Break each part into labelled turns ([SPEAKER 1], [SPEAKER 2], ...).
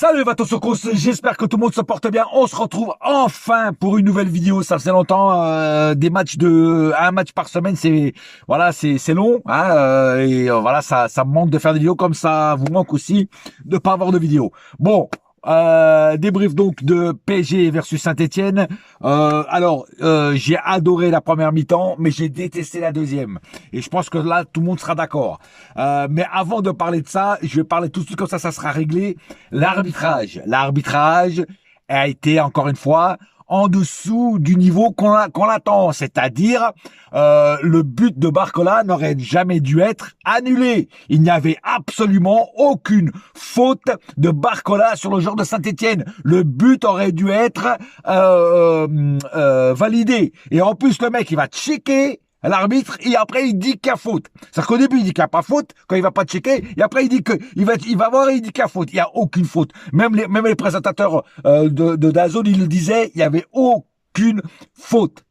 [SPEAKER 1] Salut Vatosokos, j'espère que tout le monde se porte bien. On se retrouve enfin pour une nouvelle vidéo. Ça faisait longtemps, un match par semaine, c'est long, hein, voilà, ça me manque de faire des vidéos comme ça. Vous manque aussi de pas avoir de vidéo. Bon. Débrief donc de PSG versus Saint-Etienne. J'ai adoré la première mi-temps, mais j'ai détesté la deuxième. Et je pense que là, tout le monde sera d'accord. Mais avant de parler de ça, je vais parler tout de suite comme ça sera réglé. L'arbitrage. L'arbitrage a été, encore une fois, en dessous du niveau qu'on attend. C'est-à-dire, le but de Barcola n'aurait jamais dû être annulé. Il n'y avait absolument aucune faute de Barcola sur le joueur de Saint-Etienne. Le but aurait dû être validé. Et en plus, le mec, il va checker l'arbitre et après il dit qu'il y a faute. C'est-à-dire qu'au début il dit qu'il n'y a pas faute quand il va pas checker et après il dit qu'il va voir et il dit qu'il y a faute. Il n'y a aucune faute. Même les présentateurs de DAZN, ils le disaient, il n'y avait aucune faute.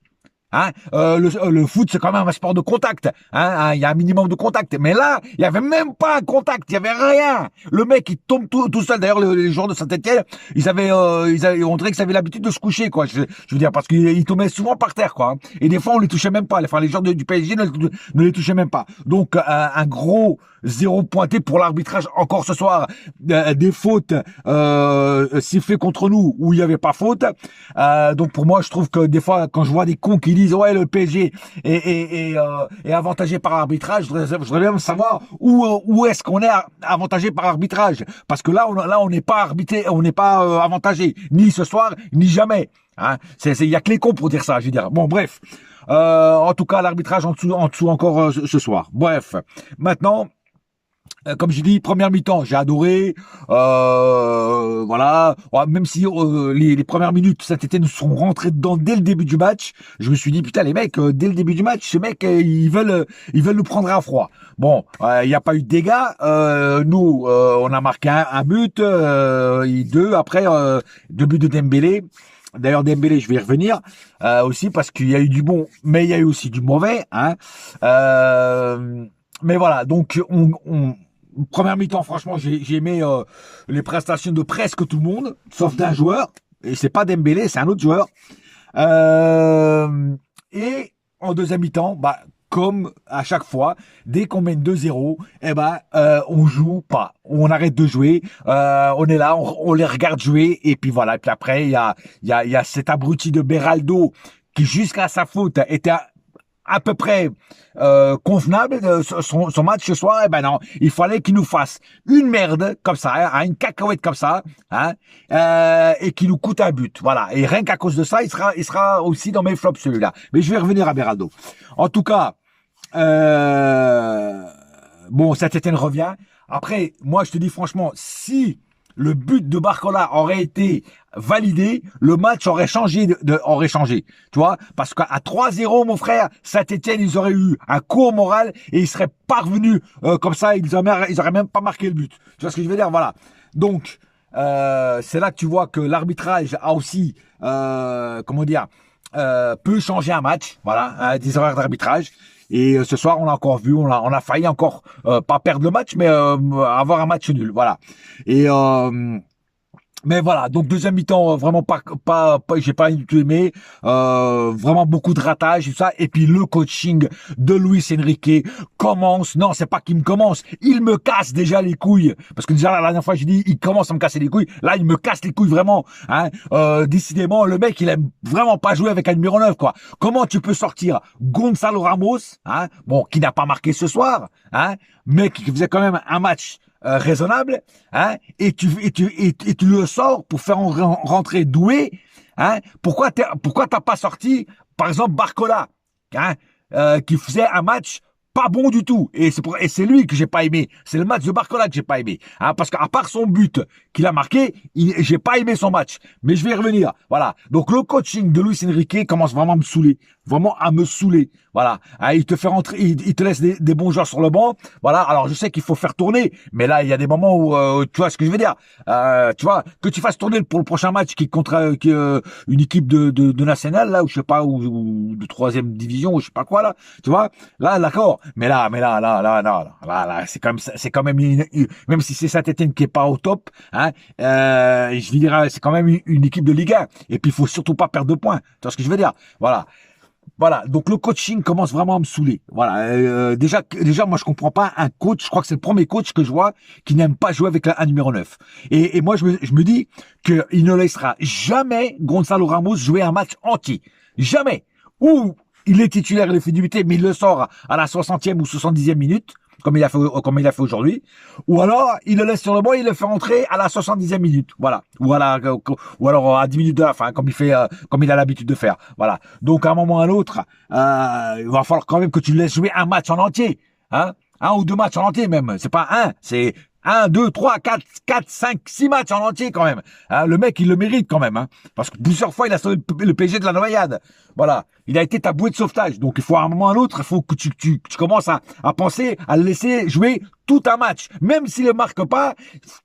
[SPEAKER 1] Hein, le foot, c'est quand même un sport de contact. Hein, il y a un minimum de contact. Mais là, il y avait même pas un contact. Il y avait rien. Le mec, il tombe tout seul. D'ailleurs, les joueurs de Saint-Etienne, on dirait qu'ils avaient l'habitude de se coucher, quoi. Je veux dire, parce qu'ils tombaient souvent par terre, quoi. Et des fois, on les touchait même pas. Enfin, les joueurs du PSG ne les touchaient même pas. Donc, un gros 0 pointé pour l'arbitrage encore ce soir. Des fautes sifflées contre nous où il n'y avait pas faute. Donc, pour moi, je trouve que des fois, quand je vois des cons qui disent ouais, le PSG est avantagé par arbitrage, je voudrais bien savoir où est-ce qu'on est avantagé par arbitrage, parce que là on n'est pas arbitré, on n'est pas avantagé ni ce soir ni jamais. Hein, il y a que les cons pour dire ça, je veux dire. Bon, bref. En tout cas, l'arbitrage en dessous encore ce soir. Bref. Maintenant. Comme je dis, première mi-temps, j'ai adoré. Voilà. Même si les premières minutes, Saint-Etienne sont rentrés dedans dès le début du match, je me suis dit putain les mecs, dès le début du match, ces mecs ils veulent nous prendre à froid. Bon, il n'y a pas eu de dégâts. Nous, on a marqué un but, deux après, deux buts de Dembélé. D'ailleurs, Dembélé, je vais y revenir aussi parce qu'il y a eu du bon, mais il y a eu aussi du mauvais. Hein. Mais voilà, donc première mi-temps, franchement, j'ai aimé les prestations de presque tout le monde, sauf d'un joueur, et c'est pas Dembélé, c'est un autre joueur. Et en deuxième mi-temps, comme à chaque fois, dès qu'on mène 2-0, on joue pas, on arrête de jouer, on est là, on les regarde jouer, et puis voilà. Et puis après, il y a cet abruti de Beraldo qui, jusqu'à sa faute, était à peu près convenable son match ce soir. Non, il fallait qu'il nous fasse une merde comme ça, hein, une cacahuète comme ça, hein, et qu'il nous coûte un but. Voilà. Et rien qu'à cause de ça, il sera aussi dans mes flops celui-là. Mais je vais revenir à Beraldo. En tout cas, bon, Saint-Etienne revient. Après, moi, je te dis franchement, si le but de Barcola aurait été validé, le match aurait changé, tu vois, parce qu'à 3-0, mon frère, Saint-Etienne, ils auraient eu un coup au moral et ils seraient parvenus comme ça, ils auraient même pas marqué le but. Tu vois ce que je veux dire? Voilà. Donc, c'est là que tu vois que l'arbitrage a aussi, peut changer un match, voilà, des erreurs d'arbitrage. Et ce soir, on a encore vu, on a failli encore pas perdre le match, mais avoir un match nul, voilà. Et mais voilà, donc deuxième mi-temps, vraiment pas j'ai pas du tout aimé, vraiment beaucoup de ratage, tout ça, et puis le coaching de Luis Enrique commence, non, c'est pas qu'il me commence, il me casse déjà les couilles, parce que déjà la dernière fois j'ai dit, il commence à me casser les couilles, là il me casse les couilles vraiment, hein, décidément, le mec il aime vraiment pas jouer avec un numéro 9, quoi. Comment tu peux sortir Gonzalo Ramos, hein, bon, qui n'a pas marqué ce soir, hein, mais qui faisait quand même un match raisonnable, hein, et tu le sors pour faire rentrer Doué, hein. Pourquoi t'as pas sorti, par exemple, Barcola, hein, qui faisait un match pas bon du tout, et c'est lui que j'ai pas aimé. C'est le match de Barcola que j'ai pas aimé, hein, parce qu'à part son but qu'il a marqué, j'ai pas aimé son match. Mais je vais y revenir. Voilà. Donc le coaching de Luis Enrique commence vraiment à me saouler, Voilà. Hein, il te fait rentrer, il te laisse des bons joueurs sur le banc. Voilà. Alors je sais qu'il faut faire tourner, mais là il y a des moments où tu vois ce que je veux dire. Tu vois, que tu fasses tourner pour le prochain match qui contre une équipe de nationale là, ou je sais pas, ou de troisième division, ou je sais pas quoi là. Tu vois. Là, d'accord. Mais là, c'est quand même même si c'est Saint-Etienne qui est pas au top, hein, je vais dire, c'est quand même une équipe de Ligue 1. Et puis, il faut surtout pas perdre de points. Tu vois ce que je veux dire? Voilà. Voilà, donc le coaching commence vraiment à me saouler. Voilà, déjà, moi je comprends pas un coach. Je crois que c'est le premier coach que je vois qui n'aime pas jouer avec un numéro 9. Et moi je me dis qu'il ne laissera jamais Gonzalo Ramos jouer un match entier, jamais. Ou il est titulaire, il est fait débuter, mais il le sort à la 60e ou 70e minute, comme il a fait aujourd'hui, ou alors il le laisse sur le banc, il le fait rentrer à la 70e minute, voilà, ou alors à 10 minutes de la fin, comme il a l'habitude de faire, voilà. Donc à un moment ou à l'autre, il va falloir quand même que tu laisses jouer un match en entier, hein, un ou deux matchs en entier même, c'est pas un, c'est 1, 2, 3, 4, 5, 6 matchs en entier quand même. Hein, le mec, il le mérite quand même. Hein, parce que plusieurs fois, il a sauvé le PSG de la noyade. Voilà. Il a été ta bouée de sauvetage. Donc, il faut à un moment ou à l'autre, il faut que tu commences à penser à le laisser jouer tout un match. Même s'il ne marque pas,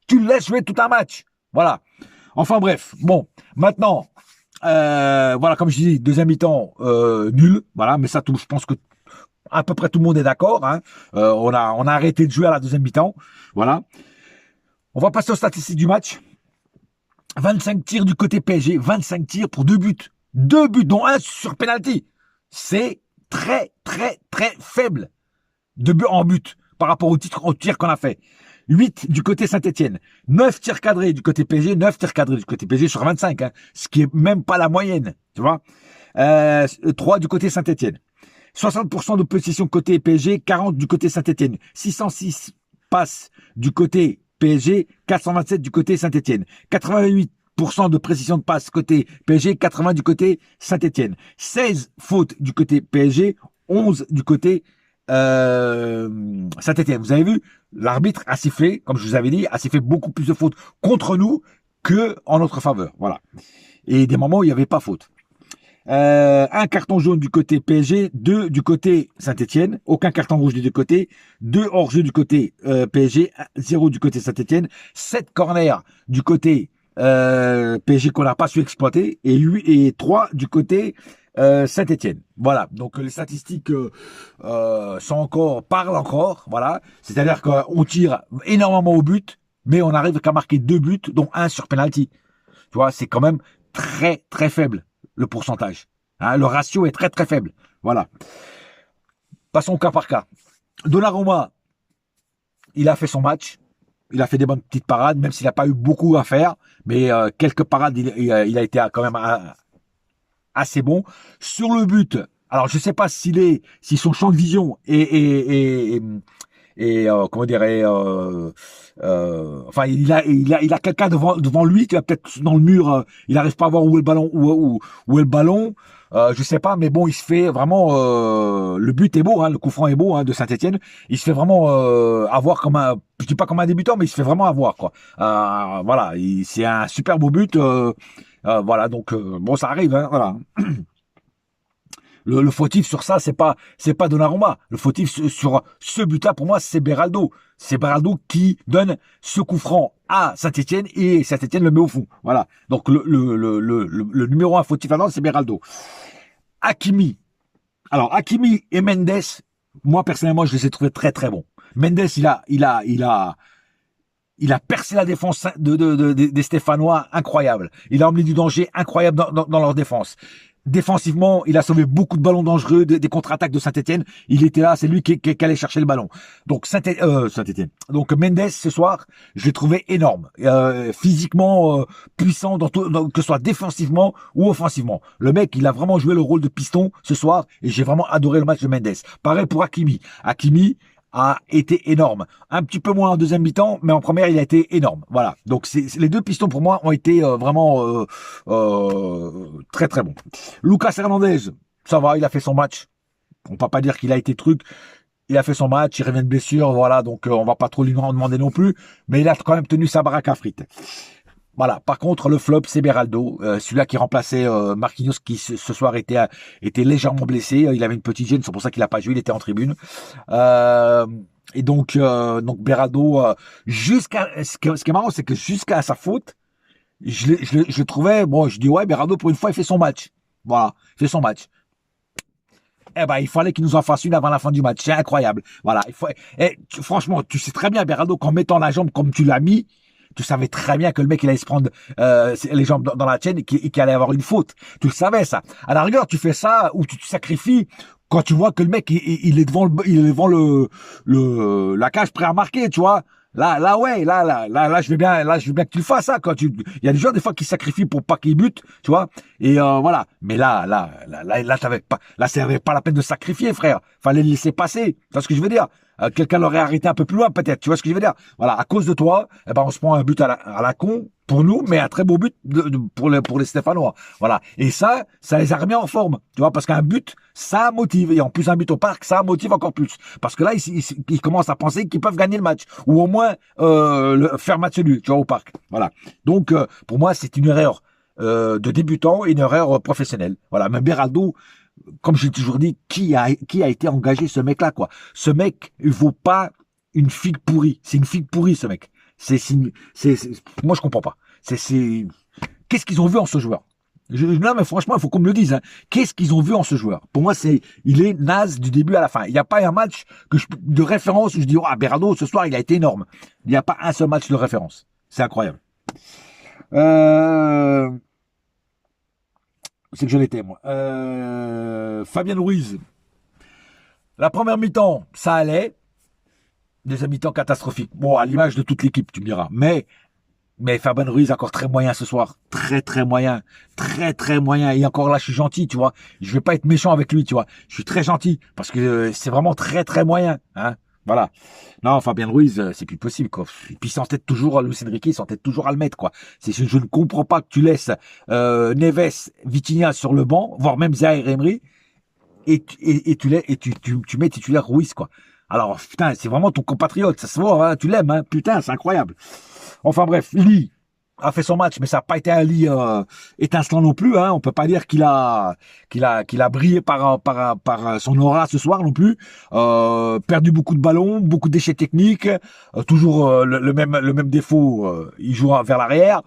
[SPEAKER 1] tu le laisses jouer tout un match. Voilà. Enfin bref. Bon. Maintenant, voilà, comme je dis, deuxième mi-temps, nul. Voilà. Mais ça, je pense que à peu près tout le monde est d'accord. Hein. On a arrêté de jouer à la deuxième mi-temps. Voilà. On va passer aux statistiques du match. 25 tirs du côté PSG, 25 tirs pour 2 buts. 2 buts, dont un sur penalty. C'est très, très, très faible de but en but par rapport au tir qu'on a fait. 8 du côté Saint-Etienne. 9 tirs cadrés du côté PSG, 9 tirs cadrés du côté PSG sur 25. Hein, ce qui est même pas la moyenne. Tu vois 3 du côté Saint-Etienne. 60% de possession côté PSG, 40 du côté Saint-Etienne. 606 passes du côté PSG, 427 du côté Saint-Etienne. 88% de précision de passe côté PSG, 80 du côté Saint-Etienne. 16 fautes du côté PSG, 11 du côté Saint-Etienne. Vous avez vu, l'arbitre a sifflé, comme je vous avais dit, a sifflé beaucoup plus de fautes contre nous que en notre faveur. Voilà. Et des moments où il n'y avait pas faute. Un carton jaune du côté PSG, 2 du côté Saint-Etienne, aucun carton rouge des deux côtés, 2 hors-jeu du côté PSG, 0 du côté Saint-Etienne, 7 corners du côté PSG qu'on n'a pas su exploiter, et 3 du côté Saint-Etienne. Voilà, donc les statistiques parlent encore, voilà, c'est-à-dire qu'on tire énormément au but, mais on arrive qu'à marquer 2 buts, dont un sur penalty. Tu vois, c'est quand même très très faible le pourcentage. Hein, le ratio est très très faible. Voilà. Passons au cas par cas. Donnarumma, il a fait son match. Il a fait des bonnes petites parades, même s'il n'a pas eu beaucoup à faire. Mais quelques parades, il a été quand même assez bon. Sur le but, alors je ne sais pas si son champ de vision comment dire, enfin il a quelqu'un devant lui qui va peut-être dans le mur, il n'arrive pas à voir où est le ballon, où est le ballon, je sais pas, mais bon, il se fait vraiment le but est beau, hein, le coup franc est beau, hein, de Saint-Etienne. Il se fait vraiment avoir comme je dis pas comme un débutant, mais il se fait vraiment avoir, quoi. Voilà, c'est un super beau but, voilà, donc bon, ça arrive, hein, voilà. Le fautif sur ça, c'est pas Donnarumma. Le fautif sur ce but-là, pour moi, c'est Beraldo. C'est Beraldo qui donne ce coup franc à Saint-Etienne et Saint-Etienne le met au fond. Voilà. Donc le numéro 1 fautif là-dedans, c'est Beraldo. Hakimi. Alors Hakimi et Mendes, moi personnellement, je les ai trouvés très très bons. Mendes, il a percé la défense des Stéphanois, incroyable. Il a emmené du danger incroyable dans leur défense. Défensivement, il a sauvé beaucoup de ballons dangereux, des contre-attaques de Saint-Etienne. Il était là, c'est lui qui allait chercher le ballon. Donc Saint-Etienne. Donc Mendes ce soir, je l'ai trouvé énorme, physiquement puissant, que ce soit défensivement ou offensivement. Le mec, il a vraiment joué le rôle de piston ce soir, et j'ai vraiment adoré le match de Mendes. Pareil pour Hakimi. Hakimi a été énorme. Un petit peu moins en deuxième mi-temps, mais en première, il a été énorme. Voilà. Donc, les deux pistons, pour moi, ont été vraiment très, très bons. Lucas Hernandez, ça va, il a fait son match. On peut pas dire qu'il a été truc. Il a fait son match, il revient de blessure, voilà. Donc, on va pas trop lui en demander non plus. Mais il a quand même tenu sa baraque à frites. Voilà. Par contre, le flop, c'est Beraldo, celui-là qui remplaçait Marquinhos, qui ce soir était légèrement blessé. Il avait une petite gêne, c'est pour ça qu'il n'a pas joué. Il était en tribune. Et donc Beraldo, ce qui est marrant, c'est que jusqu'à sa faute, je le trouvais. Bon, je dis ouais, Beraldo pour une fois, il fait son match. Voilà, il fait son match. Eh ben, il fallait qu'il nous en fasse une avant la fin du match. C'est incroyable. Voilà. Franchement, tu sais très bien, Beraldo, qu'en mettant la jambe comme tu l'as mis, tu savais très bien que le mec, il allait se prendre les jambes dans la chaîne et qu'il allait avoir une faute. Tu le savais, ça. À la rigueur, tu fais ça ou tu te sacrifies quand tu vois que le mec, il est devant la cage prêt à marquer, tu vois. Ouais, là, je veux bien que tu le fasses, ça. Il y a des gens, des fois, qui se sacrifient pour pas qu'ils butent, tu vois. Et voilà. Mais t'avais pas, là, ça avait pas la peine de sacrifier, frère. Fallait le laisser passer. Tu vois ce que je veux dire? Quelqu'un l'aurait arrêté un peu plus loin, peut-être. Tu vois ce que je veux dire? Voilà. À cause de toi, eh ben, on se prend un but à la con pour nous, mais un très beau but pour les Stéphanois. Voilà. Et ça les a remis en forme. Tu vois, parce qu'un but, ça motive. Et en plus, un but au parc, ça motive encore plus. Parce que là, ils commencent à penser qu'ils peuvent gagner le match. Ou au moins, faire match nul, tu vois, au parc. Voilà. Donc, pour moi, c'est une erreur de débutant et une erreur professionnelle. Voilà. Même Beraldo, comme j'ai toujours dit, qui a été engagé, ce mec-là, quoi. Ce mec, il vaut pas une figue pourrie. C'est une figue pourrie, ce mec. Moi, je comprends pas. Qu'est-ce qu'ils ont vu en ce joueur? Non, mais franchement, il faut qu'on me le dise. Hein. Qu'est-ce qu'ils ont vu en ce joueur? Pour moi, il est naze du début à la fin. Il n'y a pas un match de référence où je dis, oh, Berardo, ce soir, il a été énorme. Il n'y a pas un seul match de référence. C'est incroyable. C'est que je l'étais, moi. Fabien Ruiz. La première mi-temps, ça allait. Deuxième mi-temps, catastrophique. Bon, à l'image de toute l'équipe, tu me diras. Mais Fabien Ruiz, encore très moyen ce soir. Très, très moyen. Très, très moyen. Et encore là, je suis gentil, tu vois. Je vais pas être méchant avec lui, tu vois. Je suis très gentil. Parce que c'est vraiment très, très moyen. Hein. Voilà. Non, Fabien Ruiz, c'est plus possible, quoi. Et puis, il s'entête toujours, Luis Enrique, il s'entête toujours à le mettre, quoi. Je ne comprends pas que tu laisses Neves, Vitinha sur le banc, voire même Zaïre Emery, et tu mets titulaire Ruiz, quoi. Alors, putain, c'est vraiment ton compatriote, ça se voit, hein, tu l'aimes, hein, putain, c'est incroyable. Enfin bref, Lee a fait son match, mais ça n'a pas été un Lee étincelant non plus. Hein. On peut pas dire qu'il a brillé par son aura ce soir non plus. Perdu beaucoup de ballons, beaucoup de déchets techniques, toujours le même défaut. Il joue vers l'arrière.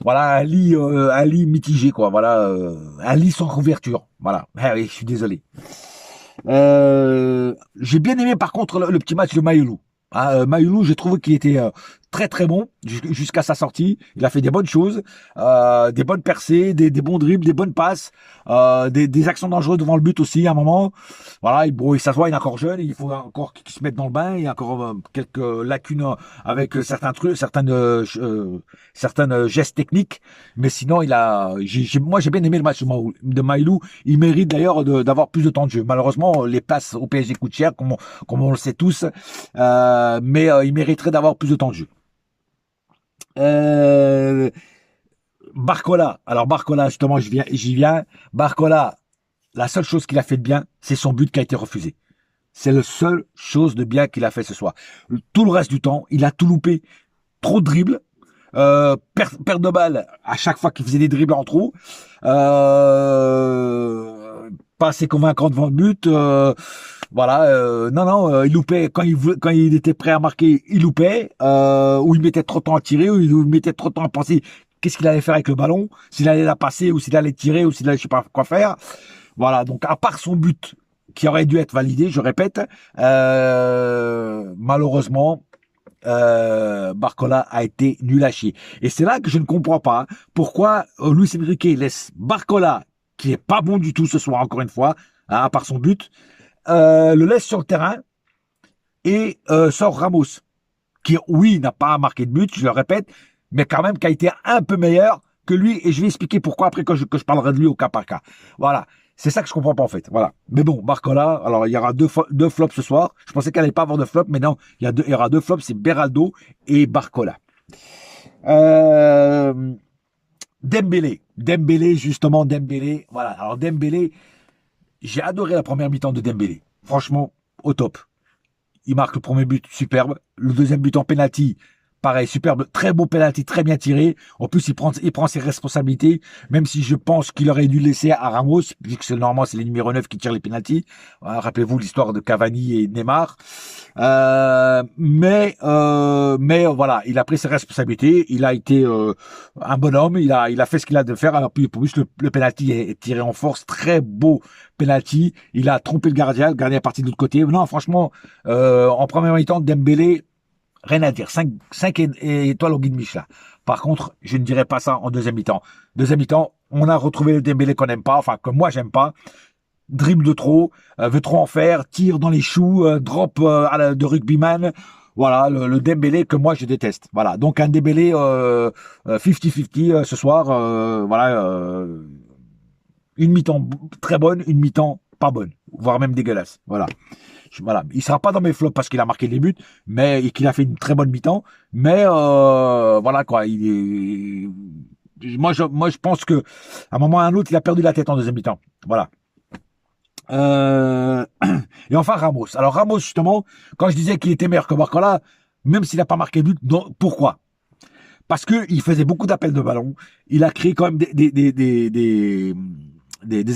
[SPEAKER 1] Voilà, un Lee mitigé, quoi. Voilà, un Lee sans couverture. Voilà. Ah oui, je suis désolé. J'ai bien aimé par contre le petit match de Maïlou. Hein, Maïlou, j'ai trouvé qu'il était très très bon jusqu'à sa sortie. Il a fait des bonnes choses, des bonnes percées, des bons dribbles, des bonnes passes, des actions dangereuses devant le but aussi à un moment. Voilà, ça se voit, il est encore jeune, il faut encore qu'il se mette dans le bain. Il y a encore quelques lacunes avec certains trucs, certaines gestes techniques, mais sinon moi j'ai bien aimé le match de Maïlou. Il mérite d'ailleurs d'avoir plus de temps de jeu. Malheureusement, les places au PSG coûtent cher, comme on le sait tous, mais il mériterait d'avoir plus de temps de jeu. Barcola. Alors Barcola, justement, j'y viens. Barcola, la seule chose qu'il a fait de bien, c'est son but qui a été refusé. C'est la seule chose de bien qu'il a fait ce soir. Tout le reste du temps, il a tout loupé. Trop de dribbles. Perte de balle à chaque fois qu'il faisait des dribbles en trop. Pas assez convaincant devant le but. Voilà, il loupait quand il était prêt à marquer, il loupait, ou il mettait trop de temps à tirer, ou il mettait trop de temps à penser qu'est-ce qu'il allait faire avec le ballon, s'il allait la passer, ou s'il allait tirer, ou s'il allait je sais pas quoi faire. Voilà, donc à part son but qui aurait dû être validé, je répète, malheureusement, Barcola a été nul à chier. Et c'est là que je ne comprends pas pourquoi Luis Enrique laisse Barcola, qui est pas bon du tout ce soir encore une fois, hein, à part son but, le laisse sur le terrain et sort Ramos, qui, oui, n'a pas marqué de but, je le répète, mais quand même qui a été un peu meilleur que lui, et je vais expliquer pourquoi après que je parlerai de lui au cas par cas. Voilà, c'est ça que je comprends pas en fait. Voilà. Mais bon, Barcola, alors il y aura deux flops ce soir. Je pensais qu'elle allait pas avoir de flop, mais non, il y aura deux flops, c'est Beraldo et Barcola. Dembélé, justement, Dembélé. Voilà, alors Dembélé, j'ai adoré la première mi-temps de Dembélé. Franchement, au top. Il marque le premier but, superbe. Le deuxième but en penalty, pareil, superbe, très beau penalty, très bien tiré. En plus, il prend ses responsabilités, même si je pense qu'il aurait dû laisser à Ramos, vu que normalement c'est les numéro 9 qui tirent les penalties. Rappelez-vous l'histoire de Cavani et Neymar. Mais voilà, il a pris ses responsabilités, il a été un bonhomme, il a fait ce qu'il a de faire. Alors puis pour plus le penalty est tiré en force, très beau penalty. Il a trompé le gardien est parti de l'autre côté. Non, franchement, en première mi-temps, Dembélé, rien à dire. 5 étoiles au guide Michelin. Par contre, je ne dirais pas ça en deuxième mi-temps. Deuxième mi-temps, on a retrouvé le Dembélé qu'on n'aime pas, enfin que moi j'aime pas. Dribble de trop, veut trop en faire, tire dans les choux, drop de rugbyman. Voilà, le Dembélé que moi je déteste. Voilà, donc un Dembélé 50-50 ce soir. Voilà, une mi-temps très bonne, une mi-temps pas bonne, voire même dégueulasse. Voilà. Voilà, il sera pas dans mes flops parce qu'il a marqué des buts, mais qu'il a fait une très bonne mi-temps. Mais voilà quoi, moi je pense que à un moment ou à un autre, il a perdu la tête en deuxième mi-temps. Voilà. Et enfin Ramos. Alors Ramos justement, quand je disais qu'il était meilleur que Barcola, même s'il n'a pas marqué de but, non, pourquoi? Parce que il faisait beaucoup d'appels de ballon. Il a créé quand même des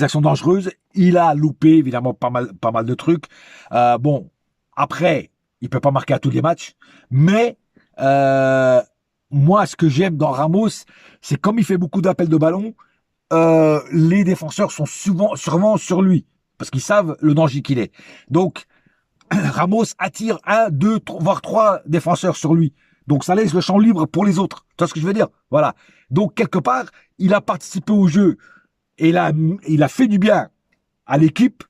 [SPEAKER 1] actions dangereuses. Il a loupé évidemment pas mal de trucs. Bon, après, il peut pas marquer à tous les matchs, mais moi, ce que j'aime dans Ramos, c'est comme il fait beaucoup d'appels de ballon, les défenseurs sont sûrement sur lui parce qu'ils savent le danger qu'il est. Donc, Ramos attire 1, 2, voire 3 défenseurs sur lui. Donc, ça laisse le champ libre pour les autres. Tu vois ce que je veux dire? Voilà. Donc, quelque part, il a participé au jeu et il a fait du bien à l'équipe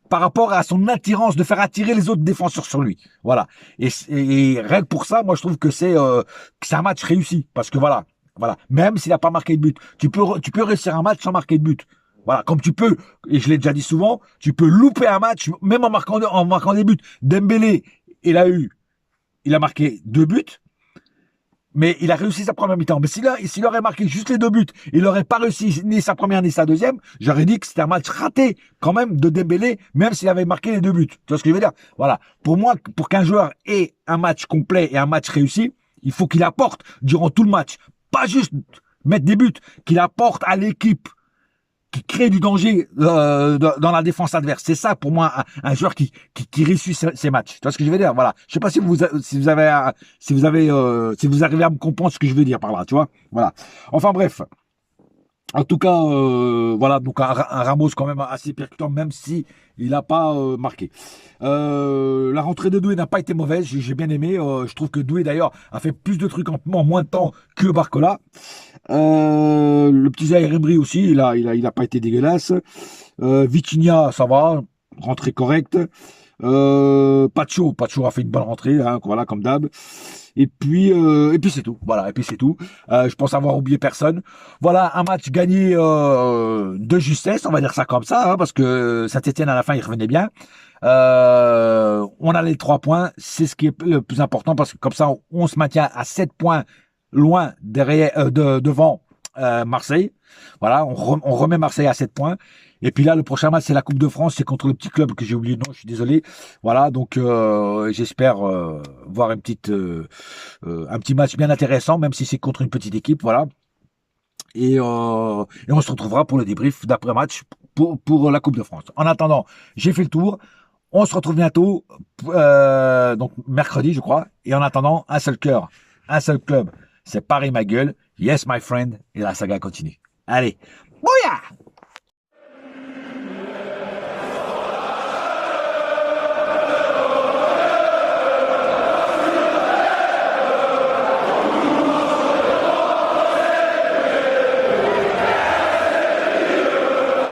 [SPEAKER 1] par rapport à son attirance de faire attirer les autres défenseurs sur lui. Voilà. Et rien que pour ça, moi, je trouve que c'est un match réussi. Parce que voilà. Même s'il n'a pas marqué de but. Tu peux réussir un match sans marquer de but. Voilà. Comme tu peux, et je l'ai déjà dit souvent, tu peux louper un match, même en marquant des buts. Dembélé, il a marqué 2 buts. Mais il a réussi sa première mi-temps. Mais s'il aurait marqué juste les 2 buts, il n'aurait pas réussi ni sa première ni sa deuxième, j'aurais dit que c'était un match raté quand même de Dembélé, même s'il avait marqué les 2 buts. Tu vois ce que je veux dire? Voilà. Pour moi, pour qu'un joueur ait un match complet et un match réussi, il faut qu'il apporte durant tout le match. Pas juste mettre des buts, qu'il apporte à l'équipe, qui crée du danger dans la défense adverse. C'est ça pour moi un joueur qui réussit ses matchs. Tu vois ce que je veux dire? Voilà. Je sais pas si vous arrivez à me comprendre ce que je veux dire par là. Tu vois? Voilà. Enfin bref. En tout cas, voilà, donc un Ramos quand même assez percutant, même si il n'a pas marqué. La rentrée de Doué n'a pas été mauvaise, j'ai bien aimé. Je trouve que Doué d'ailleurs a fait plus de trucs en moins de temps que Barcola. Le petit Zaïre Emery aussi, il a pas été dégueulasse. Vitinha, ça va, rentrée correcte. Pacho a fait une bonne rentrée, hein, voilà, comme d'hab. Et puis c'est tout. Voilà, et puis c'est tout. Je pense avoir oublié personne. Voilà, un match gagné de justesse, on va dire ça comme ça, hein, parce que Saint-Etienne à la fin il revenait bien. On a les 3 points, c'est ce qui est le plus important parce que comme ça on se maintient à 7 points loin derrière devant Marseille. Voilà, on remet Marseille à 7 points. Et puis là, le prochain match, c'est la Coupe de France. C'est contre le petit club que j'ai oublié le nom, je suis désolé. Voilà, donc j'espère voir un petit match bien intéressant, même si c'est contre une petite équipe. Voilà. Et on se retrouvera pour le débrief d'après-match pour la Coupe de France. En attendant, j'ai fait le tour. On se retrouve bientôt, donc mercredi, je crois. Et en attendant, un seul cœur, un seul club. C'est Paris ma gueule. Yes, my friend. Et la saga continue. Allez, bouya!